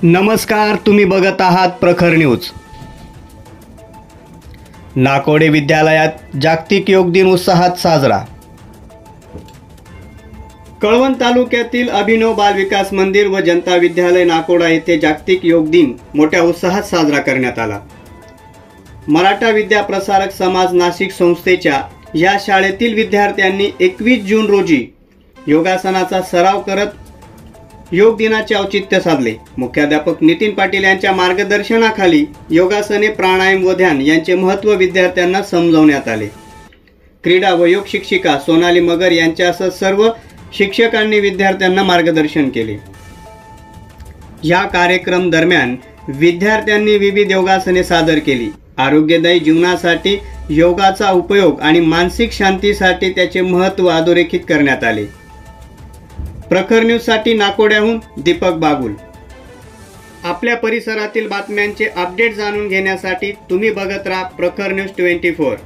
नमस्कार, तुम्ही बघत आहात प्रखर न्यूज। नाकोडे विद्यालयात जागतिक योग दिन उत्साहात साजरा। कळवण तालुक्यातील अभिनव बाल विकास मंदिर व जनता विद्यालय नाकोडा येथे जागतिक योग दिन मोठ्या उत्साहात साजरा करण्यात आला। मराठा विद्या प्रसारक समाज नाशिक संस्थेच्या या शाळेतील विद्यार्थ्यांनी 21 जून रोजी योगासनाचा सराव करत योग दिनाचे औचित्य साधले। मुख्याध्यापक नितीन पाटील यांच्या मार्गदर्शनाखाली योगासने, प्राणायाम व ध्यान यांचे महत्त्व विद्यार्थ्यांना समजावण्यात आले। क्रीडा व योग शिक्षिका सोनाली मगर यांच्यासह सर्व शिक्षकांनी विद्यार्थ्यांना मार्गदर्शन केले। या कार्यक्रम दरम्यान विद्यार्थ्यांनी विविध योगासने सादर केली। आरोग्यदायी जीवनासाठी योगाचा उपयोग आणि मानसिक शांतीसाठी त्याचे महत्त्व अधोरेखित करण्यात आले। प्रखर न्यूजसाठी नाकोड्याहून दीपक बागुल। आपल्या परिसरातील बातम्यांचे अपडेट जाणून घेण्यासाठी तुम्ही बघत राहा प्रखर न्यूज 24।